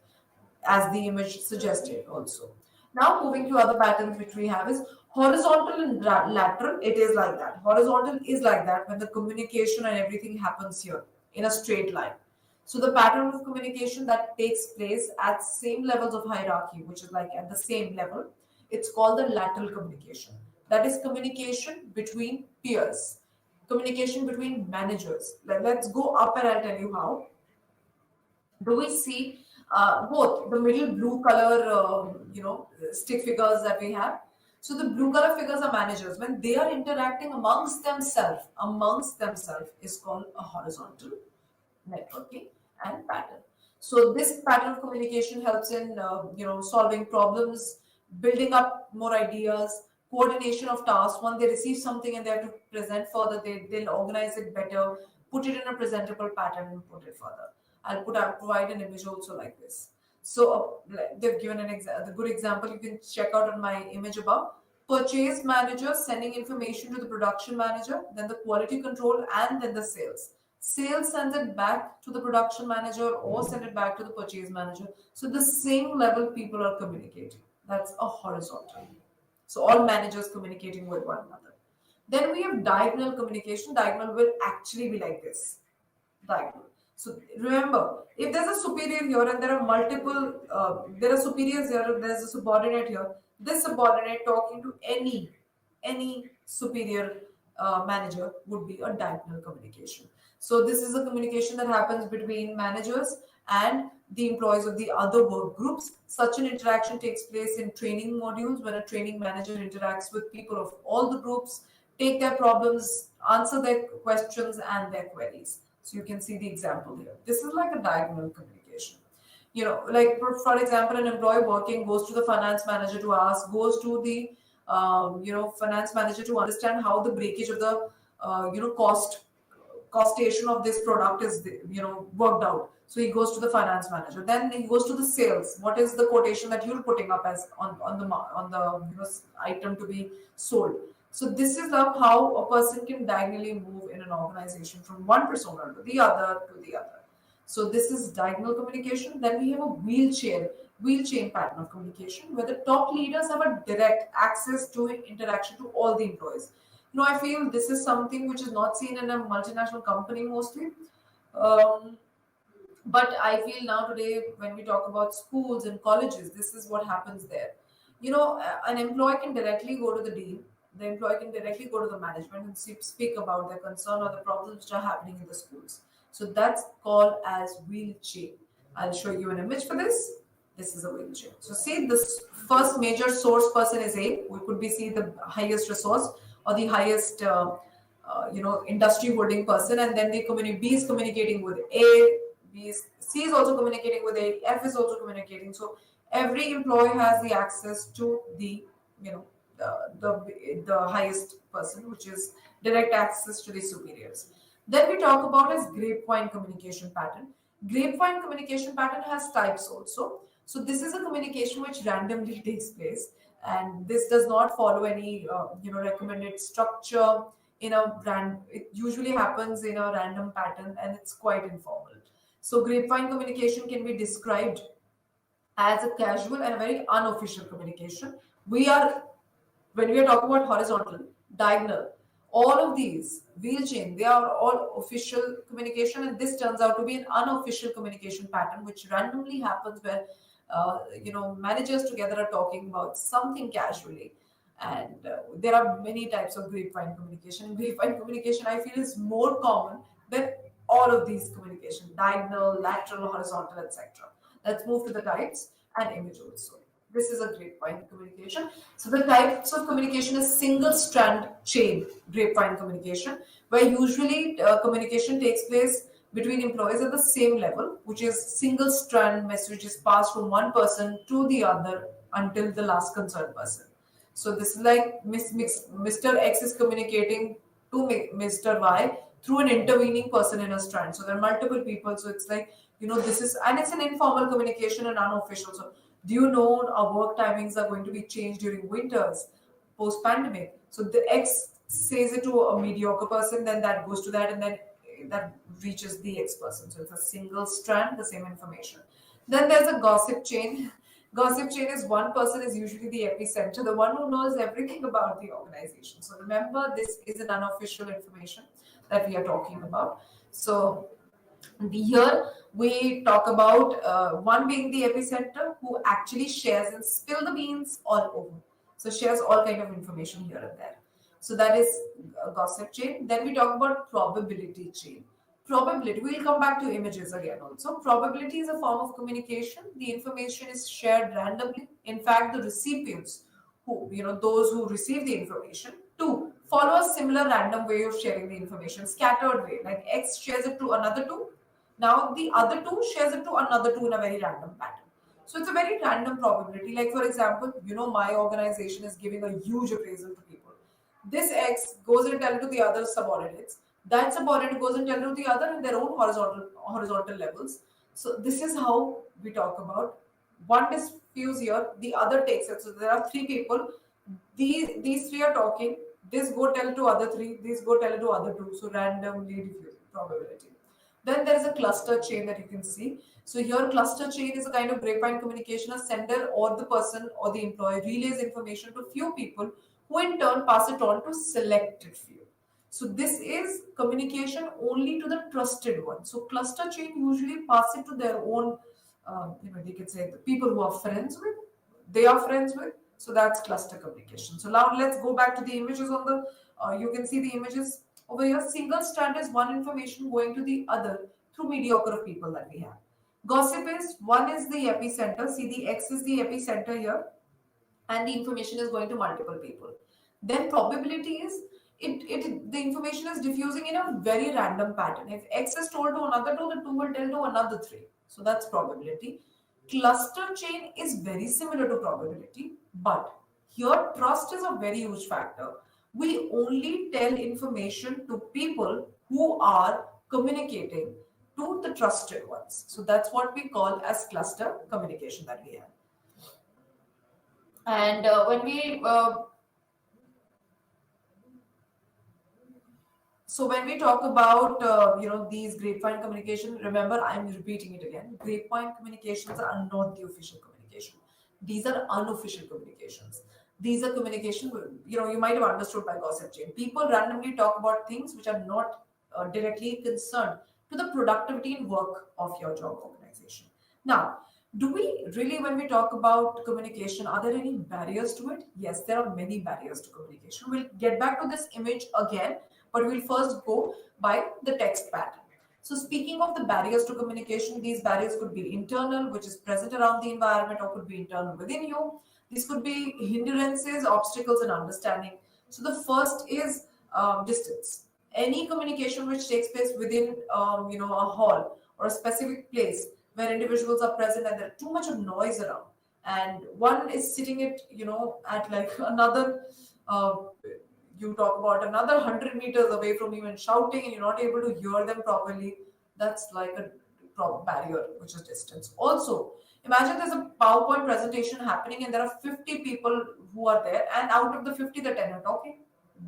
as the image suggested also. Now moving to other patterns which we have is horizontal and lateral. It is like that. Horizontal is like that when the communication and everything happens here in a straight line. So the pattern of communication that takes place at same levels of hierarchy, which is like at the same level, it's called the lateral communication. That is communication between peers, communication between managers. Let's go up and I'll tell you how. Do we see both the middle blue color, stick figures that we have? So the blue color figures are managers. When they are interacting amongst themselves is called a horizontal networking and pattern. So this pattern of communication helps in solving problems, building up more ideas, coordination of tasks. When they receive something and they have to present further, they'll organize it better, put it in a presentable pattern and put it further. I'll provide an image also like this. So they've given the good example you can check out on my image above. Purchase manager sending information to the production manager, then the quality control, and then the sales. Sales sends it back to the production manager or send it back to the purchase manager. So the same level people are communicating. That's a horizontal. So all managers communicating with one another. Then we have diagonal communication. Diagonal will actually be like this. Diagonal. So remember, if there's a superior here and there are multiple, there are superiors here, there's a subordinate here. This subordinate talking to any superior manager would be a diagonal communication. So this is a communication that happens between managers and the employees of the other work groups. Such an interaction takes place in training modules when a training manager interacts with people of all the groups, take their problems, answer their questions and their queries. So you can see the example here. This is like a diagonal communication. Like for example, an employee working goes to the finance manager to ask, goes to the finance manager to understand how the breakage of the costation of this product is worked out. So he goes to the finance manager. Then he goes to the sales. What is the quotation that you're putting up as on the item to be sold? So this is how a person can diagonally move in an organization from one persona to the other to the other. So this is diagonal communication. Then we have a wheel chain pattern of communication where the top leaders have a direct access to interaction to all the employees. I feel this is something which is not seen in a multinational company mostly. But I feel now today when we talk about schools and colleges, this is what happens there. An employee can directly go to the dean, the employee can directly go to the management and speak about their concern or the problems which are happening in the schools. So that's called as wheel chain. I'll show you an image for this. This is a wheel chain. So see, this first major source person is A. We could be see the highest resource or the highest industry holding person, and then B is communicating with A, C is also communicating with A, F is also communicating. So every employee has the access to the you know the highest person, which is direct access to the superiors. Then we talk about as grapevine communication pattern. Grapevine communication pattern has types also. So this is a communication which randomly takes place, and this does not follow any recommended structure. It usually happens in a random pattern, and it's quite informal. So grapevine communication can be described as a casual and a very unofficial communication. We are When we are talking about horizontal, diagonal, all of these wheel chain, they are all official communication, and this turns out to be an unofficial communication pattern, which randomly happens where managers together are talking about something casually. And there are many types of grapevine communication. Grapevine communication, I feel, is more common than all of these communication: diagonal, lateral, horizontal, etc. Let's move to the types and image also. This is a grapevine communication. So the types of communication is single strand chain grapevine communication, where usually communication takes place between employees at the same level, which is single strand message is passed from one person to the other until the last concerned person. So this is like Mr. X is communicating to Mr. Y through an intervening person in a strand. So there are multiple people. So it's like, this is, and it's an informal communication and unofficial. So do you know our work timings are going to be changed during winters, post pandemic? So the X says it to a mediocre person, then that goes to that, and then that reaches the X person. So it's a single strand, the same information. Then there's a gossip chain. Gossip chain is one person is usually the epicenter, the one who knows everything about the organization. So remember, this is an unofficial information that we are talking about. So here we talk about one being the epicenter who actually shares and spill the beans all over. So shares all kind of information here and there. So that is a gossip chain. Then we talk about probability chain. Probability, we'll come back to images again also. Probability is a form of communication. The information is shared randomly. In fact, the recipients those who receive the information, two, follow a similar random way of sharing the information, scattered way. Like X shares it to another two. Now the other two shares it to another two in a very random pattern. So it's a very random probability. Like for example, my organization is giving a huge appraisal to people. This X goes and tells to the other subordinates. That subordinate goes and tells to the other in their own horizontal levels. So this is how we talk about one diffuse here, the other takes it. So there are three people. These three are talking. This go tell to other three. This go tell to other two. So randomly diffusing probability. Then there is a cluster chain that you can see. So here cluster chain is a kind of grapevine communication. A sender or the person or the employee relays information to few people who in turn pass it on to selected few. So this is communication only to the trusted one. So cluster chain usually pass it to their own, they can say the people who are friends with, they are friends with. So that's cluster communication. So now let's go back to the images on the, you can see the images over here. Single strand is one information going to the other through mediocre of people that we have. Gossip is one is the epicenter. See, the X is the epicenter here, and the information is going to multiple people. Then probability is the information is diffusing in a very random pattern. If X is told to another two, the two will tell to another three. So that's probability. Cluster chain is very similar to probability, but here trust is a very huge factor. We only tell information to people who are communicating to the trusted ones. So that's what we call as cluster communication that we have. And when we So when we talk about these grapevine communication, remember I'm repeating it again. Grapevine communications are not the official communication. These are unofficial communications. These are communication. You might have understood by gossip chain. People randomly talk about things which are not directly concerned to the productivity and work of your job organization. Now, do we really, when we talk about communication, are there any barriers to it? Yes, there are many barriers to communication. We'll get back to this image again, but we'll first go by the text pattern. So, speaking of the barriers to communication, these barriers could be internal, which is present around the environment, or could be internal within you. These could be hindrances, obstacles, and understanding. So, the first is distance. Any communication which takes place within, a hall or a specific place where individuals are present and there's too much of noise around, and one is sitting at like another. You talk about another 100 meters away from you and shouting, and you're not able to hear them properly. That's like a barrier, which is distance. Also, imagine there's a PowerPoint presentation happening, and there are 50 people who are there, and out of the 50, the 10 are talking.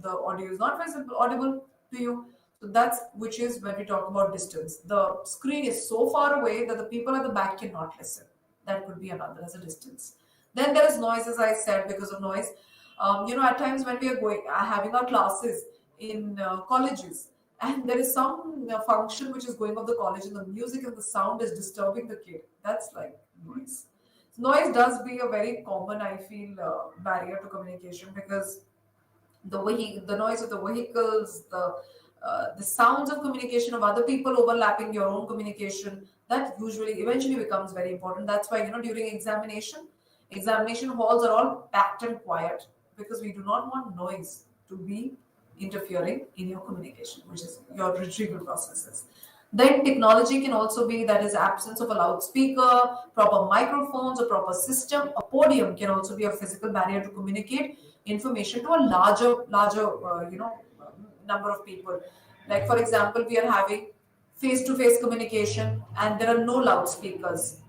The audio is not visible, audible to you. So that's which is when we talk about distance. The screen is so far away that the people at the back cannot listen. That could be another as a distance. Then there is noise, as I said, because of noise. At times when we are going having our classes in colleges, and there is some function which is going of the college, and the music and the sound is disturbing the kid. That's like noise. Noise does be a very common, I feel, barrier to communication, because the noise of the vehicles, the sounds of communication of other people overlapping your own communication, that usually eventually becomes very important. That's why during examination halls are all packed and quiet, because we do not want noise to be interfering in your communication, which is your retrieval processes. Then technology can also be, that is absence of a loudspeaker, proper microphones, a proper system. A podium can also be a physical barrier to communicate information to a larger number of people. Like for example, we are having face-to-face communication, and there are no loudspeakers.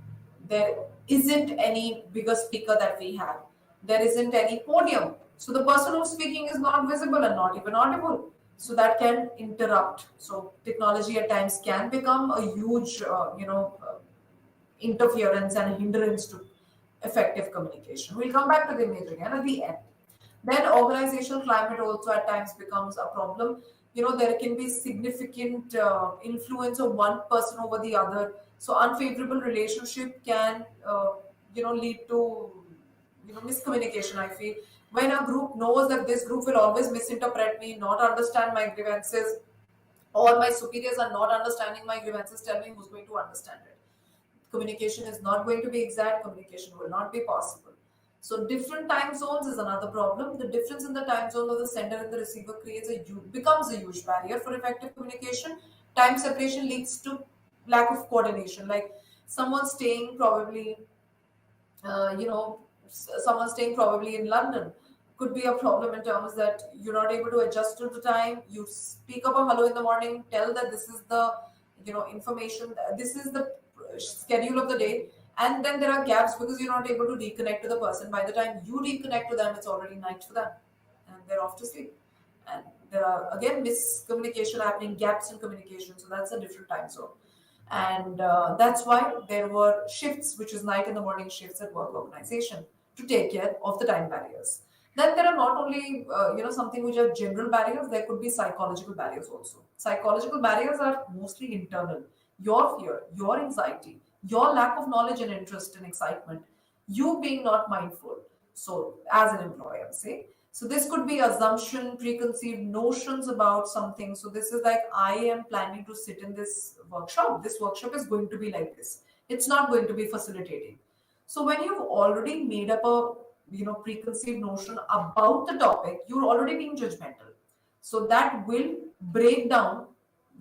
There isn't any bigger speaker that we have. There isn't any podium. So the person who's speaking is not visible and not even audible. So that can interrupt. So technology at times can become a huge, interference and hindrance to effective communication. We'll come back to the image again at the end. Then organizational climate also at times becomes a problem. There can be significant influence of one person over the other. So unfavorable relationship can, lead to, miscommunication. I feel when a group knows that this group will always misinterpret me, not understand my grievances, or my superiors are not understanding my grievances, tell me who's going to understand it. Communication is not going to be exact. Communication will not be possible. So different time zones is another problem. The difference in the time zone of the sender and the receiver becomes a huge barrier for effective communication. Time separation leads to lack of coordination. Like someone staying probably, someone staying probably in London could be a problem in terms that you're not able to adjust to the time. You speak up a hello in the morning, tell that this is the, information, this is the schedule of the day, and then there are gaps because you're not able to reconnect to the person. By the time you reconnect to them, it's already night for them, and they're off to sleep. And there are again miscommunication happening, gaps in communication. So that's a different time zone, and that's why there were shifts, which is night and the morning shifts at work organization to take care of the time barriers. Then there are not only something which are general barriers. There could be psychological barriers also. Psychological barriers are mostly internal. Your fear, your anxiety, your lack of knowledge and interest and excitement, you being not mindful. So, as an employer, say, so this could be assumption, preconceived notions about something. So, this is like, I am planning to sit in this workshop. This workshop is going to be like this. It's not going to be facilitating. So, when you've already made up a preconceived notion about the topic, you're already being judgmental. So that will break down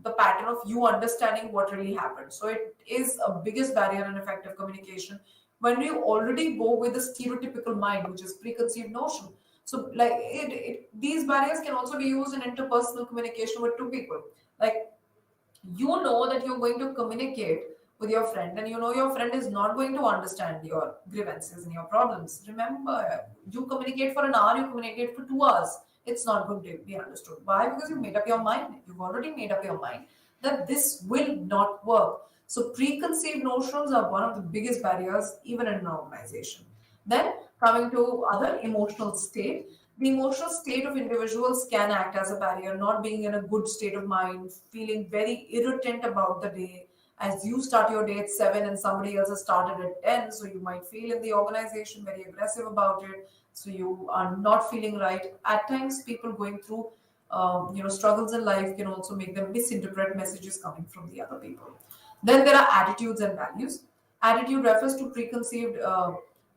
the pattern of you understanding what really happened. So it is a biggest barrier in effective communication when you already go with a stereotypical mind, which is preconceived notion. So like these barriers can also be used in interpersonal communication with two people. Like that you're going to communicate with your friend, and your friend is not going to understand your grievances and your problems. Remember, you communicate for an hour, you communicate for 2 hours, it's not going to be understood. Why? Because you've already made up your mind that this will not work. So preconceived notions are one of the biggest barriers even in an organization. Then coming to other emotional state, The emotional state of individuals can act as a barrier, not being in a good state of mind, feeling very irritant about the day. As you start your day at 7 and somebody else has started at 10, so you might feel in the organization very aggressive about it. So you are not feeling right. At times, people going through struggles in life can also make them misinterpret messages coming from the other people. Then there are attitudes and values. Attitude refers to preconceived,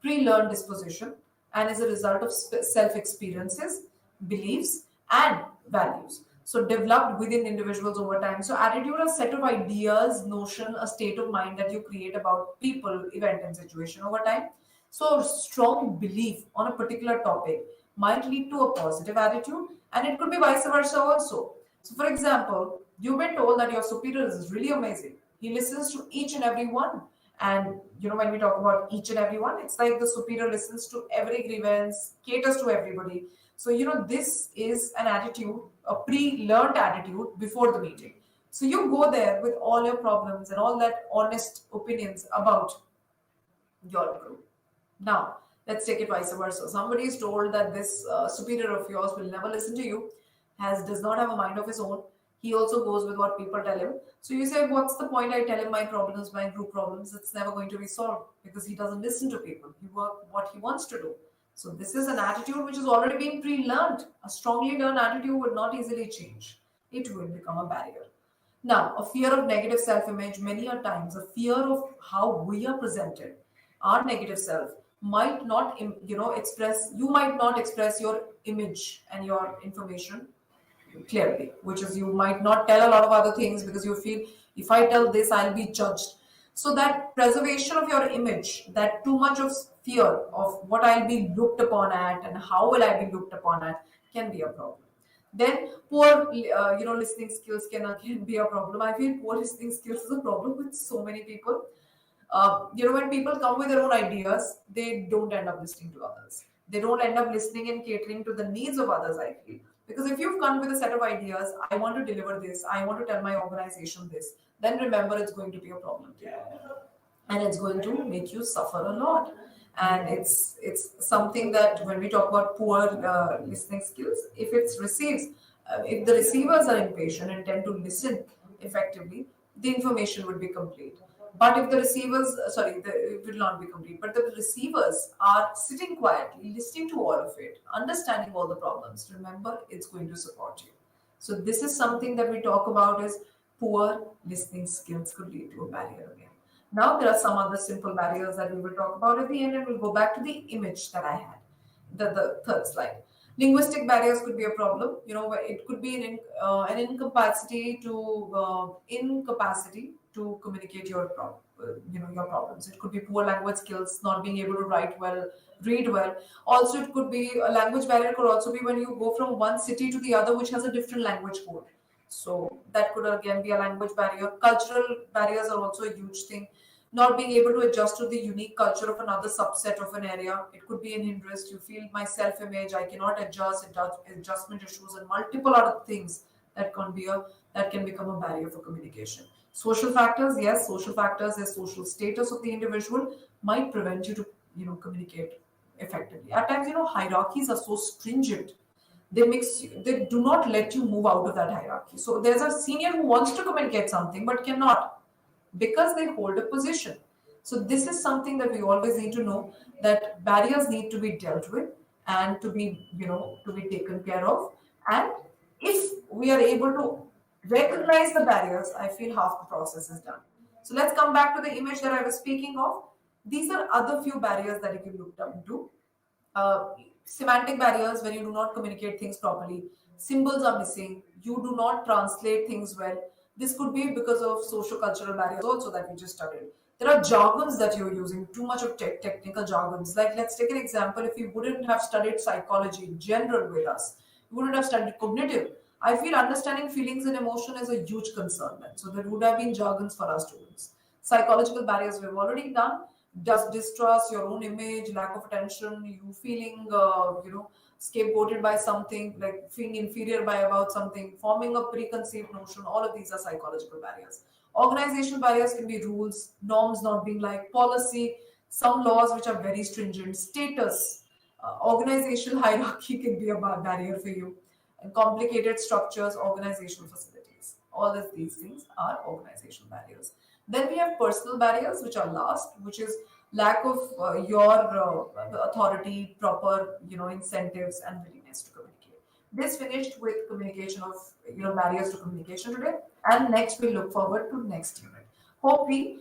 pre-learned disposition and is a result of self-experiences, beliefs, and values. So developed within individuals over time. So attitude is a set of ideas, notion, a state of mind that you create about people, event, and situation over time. So strong belief on a particular topic might lead to a positive attitude, and it could be vice versa also. So, for example, you've been told that your superior is really amazing. He listens to each and every one. And when we talk about each and every one, it's like the superior listens to every grievance, caters to everybody. So, this is an attitude, a pre-learned attitude before the meeting. So you go there with all your problems and all that honest opinions about your group. Now, let's take it vice versa. Somebody is told that this superior of yours will never listen to you, does not have a mind of his own. He also goes with what people tell him. So you say, what's the point? I tell him my problems, my group problems. It's never going to be solved because he doesn't listen to people. He work what he wants to do. So this is an attitude which is already being pre-learned. A strongly learned attitude would not easily change. It will become a barrier. Now, a fear of negative self image, many a times, a fear of how we are presented, our negative self might not, you might not express your image and your information clearly, which is you might not tell a lot of other things because you feel if I tell this, I'll be judged. So that preservation of your image, that too much of fear of what I'll be looked upon at and how will I be looked upon at can be a problem. Then poor, listening skills can again be a problem. I feel poor listening skills is a problem with so many people. When people come with their own ideas, they don't end up listening to others. They don't end up listening and catering to the needs of others, I feel. Because if you've come with a set of ideas, I want to deliver this, I want to tell my organization this, then remember it's going to be a problem to you. And it's going to make you suffer a lot. And it's something that when we talk about poor listening skills, if the receivers are impatient and tend to listen effectively, the information would be complete. But if the receivers, it will not be complete. But the receivers are sitting quietly, listening to all of it, understanding all the problems. Remember, it's going to support you. So this is something that we talk about is poor listening skills could lead to a barrier again. Now there are some other simple barriers that we will talk about at the end, and we'll go back to the image that I had, the third slide. Linguistic barriers could be a problem. Where it could be an incapacity to communicate your problems. It could be poor language skills, not being able to write well, read well. Also, it could be a language barrier. Could also be when you go from one city to the other, which has a different language code. So that could again be a language barrier. Cultural barriers are also a huge thing. Not being able to adjust to the unique culture of another subset of an area. It could be an hindrance. You feel my self-image, I cannot adjustment issues and multiple other things that can become a barrier for communication. Social factors, yes, social factors, the social status of the individual might prevent you to communicate effectively. At times, hierarchies are so stringent, they do not let you move out of that hierarchy. So there's a senior who wants to communicate something but cannot because they hold a position. So this is something that we always need to know, that barriers need to be dealt with and to be taken care of. And if we are able to recognize the barriers, I feel half the process is done. So let's come back to the image that I was speaking of. These are other few barriers that you can look into. Semantic barriers, when you do not communicate things properly, symbols are missing, you do not translate things well. This could be because of social cultural barriers also that we just studied. There are jargons that you're using, too much of technical jargons. Like, let's take an example. If you wouldn't have studied psychology in general with us, you wouldn't have studied cognitive. I feel understanding feelings and emotion is a huge concern. Then. So there would have been jargons for our students. Psychological barriers we've already done. Just distrust, your own image, lack of attention, you feeling, scapegoated by something, like feeling inferior by about something, forming a preconceived notion. All of these are psychological barriers. Organizational barriers can be rules, norms not being like policy, some laws which are very stringent, status, Organizational hierarchy can be a barrier for you. And complicated structures, organizational facilities. All of these things are organizational barriers. Then we have personal barriers, which are last, which is lack of your authority, proper incentives, and willingness to communicate. This finished with communication of barriers to communication today, and next we look forward to next unit. Hope we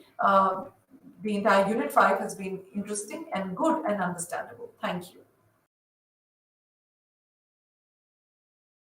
the entire unit 5 has been interesting and good and understandable. Thank you.